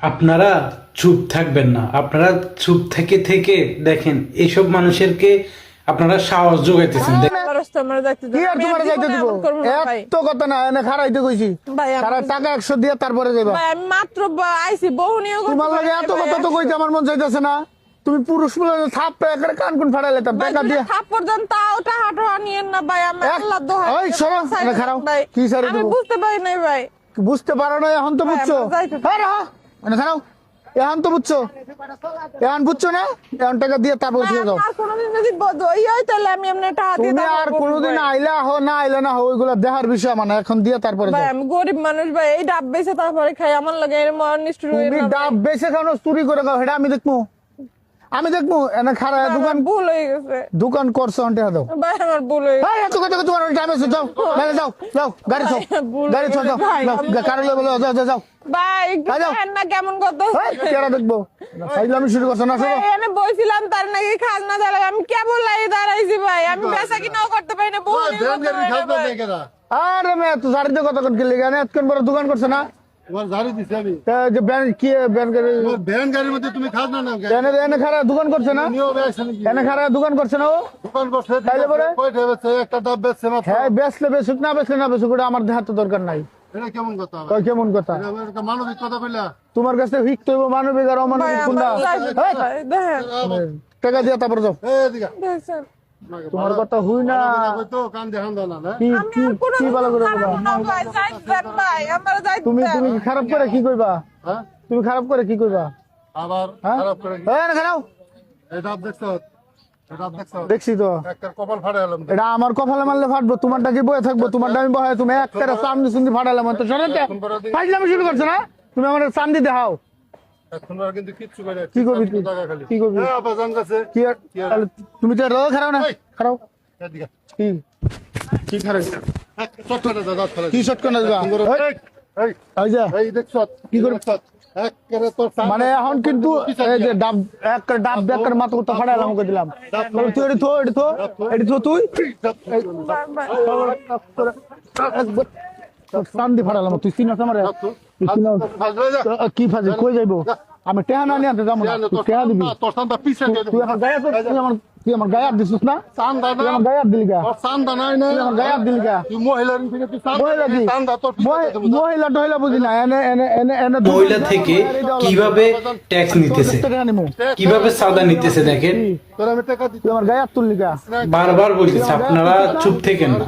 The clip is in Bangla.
আপনারা চুপ থাকবেন না, আপনারা চুপ থেকে থেকে দেখেন এইসব মানুষেরকে আপনারা সাহস যোগাইতেছেন। কি আর তোমার যাইতে দিব? এত কথা না, এনে খারাইতে কইছি। সারা টাকা 100 দিয়ে তারপরে যাইবা। আমি মাত্র আইছি, বহু নিয়োগ তোমার লাগে এত কথা তো কইতে আমার মন চাইতেছে না। তুমি পুরুষ বলে থাপ্পে একরে কান কোন ফাড়াইলে তা টাকা দিয়ে থাপ্পড় দেন, তাও টাহাটো নিয়েন না ভাই। আমি আল্লাহ দোহাই, ওই শোনো, এনে খারাও। কি সারি আমি দেব? বুঝতে পারি নাই ভাই। বুঝতে পারো না এখন তো বুঝছো? হ্যাঁ রাহ, এনে খারাও। এখন তো বুঝছো? এখন বুঝছো না? এখন টাকা দিয়ে তারপর দিয়ে যাও। আর কোনোদিন যদি বদই হয় তাহলে আমি এমনি টাকা দিয়ে তুমি আর কোনোদিন আইলা হো না আইলা না হো ওইগুলা দেখার বিষয় মানে এখন দিয়ে তারপরে ভাই। যাও। আমি গরিব মানুষ ভাই, এই ডাব বেচে তারপরে খাই। আমার লাগে এর মন নিষ্ঠুর হয়ে তুমি না ডাব বেচে খাও না চুরি করে খাও, সেটা আমি দেখবো। আমি দেখবো এনে খারা দোকান ভুল হয়ে গেছে দোকান করছো অন্টে দাও। ভাই, আমার ভুল হয়ে গেছে। এই এত কথা তোমার টাইম আছে, যাও বাইরে যাও, যাও গাড়ি চাও, গাড়ি চাও, যাও কারে লয়ে বলো, যাও যাও যাও। ভাই একটু যাও। দেখেন না কেমন কথা এই কেরা দেখবো ফাইলামি শুরু করছ না শোনো। এনে বইছিলাম তার নাকি খাজনা দেয়। আমি কেবল লাই দাঁড়াইছি ভাই, আমি বেচা কিনাও করতে পারি না। বহু নিয়োগ করতে হয় না ভাই। আরে মে তো জারি দে কতক্ষণ কি লিগা না এতক্ষণ বড় দোকান করছ না? তোমার ঝাড়ি দিছি আমি। তা যে ব্যান কি ব্যান করে তোমার ভ্যান গাড়ির মধ্যে তুমি খাস না এনে এনে খারা দোকান করছে না? নিও বেশ নাকি? এনে খারা দোকান করছে না ও? দোকান করছে তাইলে পরে? কয়টা বেচছে? একটা ডাব বেচছে মাত্র। হ্যাঁ বেচলে বেচুক না বেচলে না বেচুক, ওটা আমার দেখার তো দরকার নাই। এটা কেমন কথা? কই কেমন কথা? এটা আবার একটা মানবিক কথা কইলা। তোমার কাছে হিকতে হইব মানবিক আর ভাই, অমানবিক কোনটা? আমার যাইতে এই, ভাই, দেখেন টাকা দিয়ে তারপর যাও। এদিকে। দেখছেন। তোমার কথা হুই না। কইতো কান দেখান দাও না, না? কি আমি কি আর কোনো কি ভালো করে খারাপ বলো? না ভাই, যাইতে দেন ভাই, আমার যাইতে তুমি দেন। তুমি খারাপ করে কি কইবা? হ্যাঁ? তুমি খারাপ করে কি কইবা? আবার হ্যাঁ? খারাপ করে কি? এই না খারাপ। এই ডাব দেখছো? এই ডাব দেখছো? দেখছি তো। একটা কপাল ফাড়ে এলাম। এটা আমার কপালে মারলে ফাটবো, তোমারটা কি বয়ে থাকবো? তোমারটা আমি বয়ে, তুমি একটা সামনে সুন্দি ফাটালাম তো শোনাতে ফাইজলামি শুরু করছো না? তুমি আমার চান্দি দেখাও। এখন আর কিন্তু কিচ্ছু করে না। কি করবি তুই? টাকা খালি। কি করবি? হ্যাঁ, আবার জান কাছে। কি আর- তাহলে তুমি তো রো খারাও না? খারাও। এদিকে। কি কি খারাপ? চট করে দাও, দাঁত ফেলে কি দিও। শট করে দিবা? এই, এই, এই যে এই দেখছো? কি করে? দেখছো? একেবারে তোর সামনে- মানে এখন কিন্তু এই যে ডাব এক ডাব দেখ করে মাথা উঠতে ফাটাইলাম ওকে দিলাম। তুই এটি থো এটি থো এটি থো তুই চান্দি ফাটালাম। তুই চিনাস আমার? তুই চিনাস? ফাজলে যা। কি ফাজে কই যাইবো? আমি টেহা না নিয়ে আনতে যাবো না। তুই টেহা দিবি। তোর সান্দা পিছে দিয়ে তুই দেবো। আমার গায়ে তুই আমার গায়ে হাত দিছিস না? সান্দা তুই না। আমার গায়ে হাত দিলি কা? তোর সান্দা নাই না। তুই আমার গায়ে হাত দিলি কা? তুই মহিলার থেকে তুই সান্দা মহিলা কি? সান্দা তোর পিছে দিয়ে দেবো। মহিলা টহিলা বুঝি না। এনে এনে এনে এনে মহিলা থেকে কিভাবে ট্যাক্স নিতেছে, কিভাবে চাঁদা নিতেছে দেখেন। তোর আমি টাকা দিচ্ছি। তুই আমার গায়ে হাত তুললি কা? বারবার বলতেছে আপনারা চুপ থেকেন না।